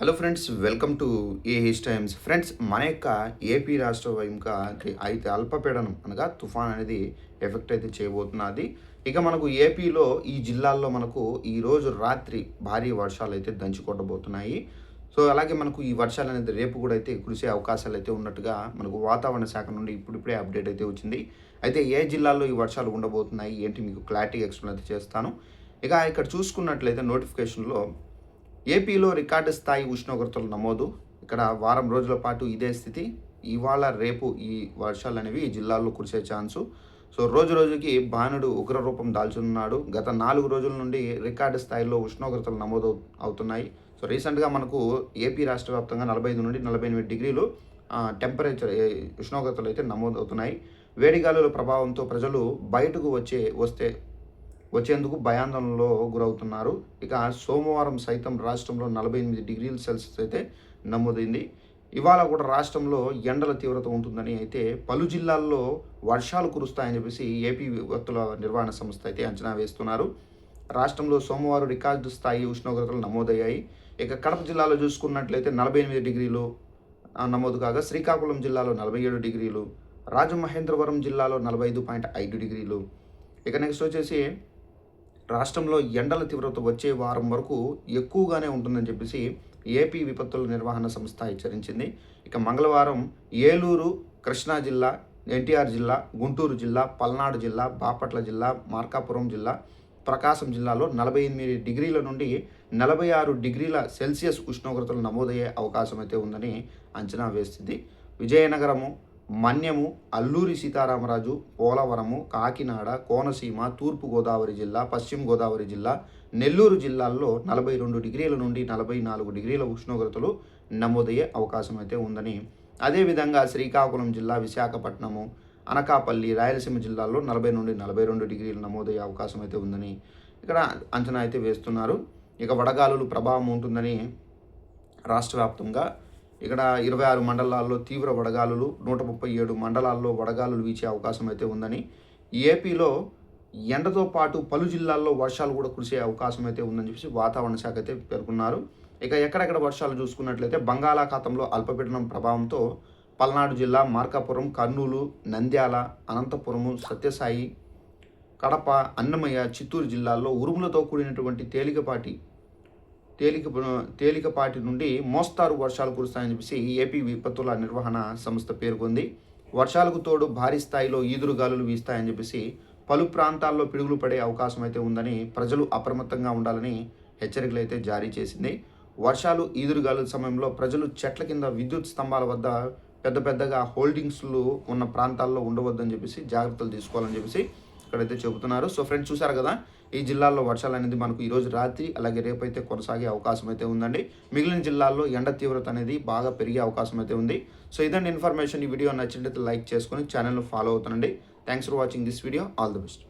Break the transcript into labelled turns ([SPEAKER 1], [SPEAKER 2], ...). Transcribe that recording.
[SPEAKER 1] Hello friends, welcome to AH times. Friends, మన యొక్క AP రాష్ట్రం ఇంకా అయితే అల్పపీడనం అనగా తుఫాన్ అనేది ఎఫెక్ట్ అయితే చేయబోతున్నది. ఇక మనకు ఏపీలో ఈ జిల్లాల్లో మనకు ఈరోజు రాత్రి భారీ వర్షాలు అయితే దంచి కొట్టబోతున్నాయి. సో అలాగే మనకు ఈ వర్షాలు అనేది రేపు కూడా అయితే కురిసే అవకాశాలు అయితే ఉన్నట్టుగా మనకు వాతావరణ శాఖ నుండి ఇప్పుడిప్పుడే అప్డేట్ అయితే వచ్చింది. అయితే ఏ జిల్లాల్లో ఈ వర్షాలు ఉండబోతున్నాయి ఏంటి మీకు క్లారిటీ ఎక్స్ప్లెయిన్ అయితే చేస్తాను. ఇక ఇక్కడ చూసుకున్నట్లయితే నోటిఫికేషన్లో ఏపీలో రికార్డు స్థాయి ఉష్ణోగ్రతలు నమోదు. ఇక్కడ వారం రోజుల పాటు ఇదే స్థితి. ఇవాళ రేపు ఈ వర్షాలు అనేవి ఈ జిల్లాల్లో కురిసే ఛాన్సు. సో రోజు రోజుకి భానుడు ఉగ్రరూపం దాల్చున్నాడు. గత 4 రోజుల నుండి రికార్డు స్థాయిలో ఉష్ణోగ్రతలు నమోదు అవుతున్నాయి. సో రీసెంట్గా మనకు ఏపీ రాష్ట్ర వ్యాప్తంగా 45 నుండి 48 డిగ్రీలు టెంపరేచర్ ఉష్ణోగ్రతలు అయితే నమోదవుతున్నాయి. వేడిగాలుల ప్రభావంతో ప్రజలు బయటకు వచ్చేందుకు భయాందోళనలో గురవుతున్నారు. ఇక సోమవారం సైతం రాష్ట్రంలో 48 డిగ్రీల సెల్సియస్ అయితే నమోదైంది. ఇవాళ కూడా రాష్ట్రంలో ఎండల తీవ్రత ఉంటుందని అయితే పలు జిల్లాల్లో వర్షాలు కురుస్తాయని చెప్పేసి ఏపీ విపత్తుల నిర్వహణ సంస్థ అయితే అంచనా వేస్తున్నారు. రాష్ట్రంలో సోమవారం రికార్డు స్థాయి ఉష్ణోగ్రతలు నమోదయ్యాయి. ఇక కడప జిల్లాలో చూసుకున్నట్లయితే 48 డిగ్రీలు నమోదు కాగా శ్రీకాకుళం జిల్లాలో 47 డిగ్రీలు, రాజమహేంద్రవరం జిల్లాలో 45.5 డిగ్రీలు. ఇక నెక్స్ట్ వచ్చేసి రాష్ట్రంలో ఎండల తీవ్రత వచ్చే వారం వరకు ఎక్కువగానే ఉంటుందని చెప్పేసి ఏపీ విపత్తుల నిర్వహణ సంస్థ హెచ్చరించింది. ఇక మంగళవారం ఏలూరు, కృష్ణా జిల్లా, ఎన్టీఆర్ జిల్లా, గుంటూరు జిల్లా, పల్నాడు జిల్లా, బాపట్ల జిల్లా, మార్కాపురం జిల్లా, ప్రకాశం జిల్లాలో 48 డిగ్రీల నుండి 46 డిగ్రీల సెల్సియస్ ఉష్ణోగ్రతలు నమోదయ్యే అవకాశం అయితే ఉందని అంచనా వేస్తుంది. విజయనగరము, మన్యము, అల్లూరి సీతారామరాజు, పోలవరము, కాకినాడ, కోనసీమ, తూర్పుగోదావరి జిల్లా, పశ్చిమ గోదావరి జిల్లా, నెల్లూరు జిల్లాల్లో 42 డిగ్రీల నుండి 44 డిగ్రీల ఉష్ణోగ్రతలు నమోదయ్యే అవకాశం అయితే ఉందని, అదేవిధంగా శ్రీకాకుళం జిల్లా, విశాఖపట్నము, అనకాపల్లి, రాయలసీమ జిల్లాల్లో 40 నుండి 42 డిగ్రీలు నమోదయ్యే అవకాశం అయితే ఉందని ఇక్కడ అంచనా అయితే వేస్తున్నారు. ఇక వడగాలులు ప్రభావం ఉంటుందని రాష్ట్ర వ్యాప్తంగా ఇక్కడ 26 మండలాల్లో తీవ్ర వడగాలులు, 137 మండలాల్లో వడగాలులు వీచే అవకాశం అయితే ఉందని, ఏపీలో ఎండతో పాటు పలు జిల్లాల్లో వర్షాలు కూడా కురిసే అవకాశం అయితే ఉందని చెప్పేసి వాతావరణ శాఖ అయితే పేర్కొన్నారు. ఇక ఎక్కడెక్కడ వర్షాలు చూసుకున్నట్లయితే బంగాళాఖాతంలో అల్పపీడనం ప్రభావంతో పల్నాడు జిల్లా, మార్కాపురం, కర్నూలు, నంద్యాల, అనంతపురము, సత్యసాయి, కడప, అన్నమయ్య, చిత్తూరు జిల్లాల్లో ఉరుములతో కూడినటువంటి తేలికపాటి నుండి మోస్తారు వర్షాలు కురుస్తాయని చెప్పేసి ఏపీ విపత్తుల నిర్వహణ సంస్థ పేర్కొంది. వర్షాలకు తోడు భారీ స్థాయిలో ఈదురుగాలులు వీస్తాయని చెప్పేసి పలు ప్రాంతాల్లో పిడుగులు పడే అవకాశం అయితే ఉందని ప్రజలు అప్రమత్తంగా ఉండాలని హెచ్చరికలు అయితే జారీ చేసింది. వర్షాలు, ఈదురుగాలుల సమయంలో ప్రజలు చెట్ల కింద, విద్యుత్ స్తంభాల వద్ద పెద్దగా హోల్డింగ్స్లు ఉన్న ప్రాంతాల్లో ఉండవద్దని చెప్పేసి జాగ్రత్తలు తీసుకోవాలని చెప్పేసి ఇక్కడైతే చెబుతున్నారు. సో ఫ్రెండ్స్, చూసారు కదా, ఈ జిల్లాల్లో వర్షాలు అనేది మనకు ఈరోజు రాత్రి అలాగే రేపైతే కొనసాగే అవకాశం అయితే ఉందండి. మిగిలిన జిల్లాల్లో ఎండ తీవ్రత అనేది బాగా పెరిగే అవకాశం అయితే ఉంది. సో ఇదండి ఇన్ఫర్మేషన్. ఈ వీడియో నచ్చినట్లయితే లైక్ చేసుకొని ఛానల్ను ఫాలో అవుతానండి. Thanks for watching this video. All the best.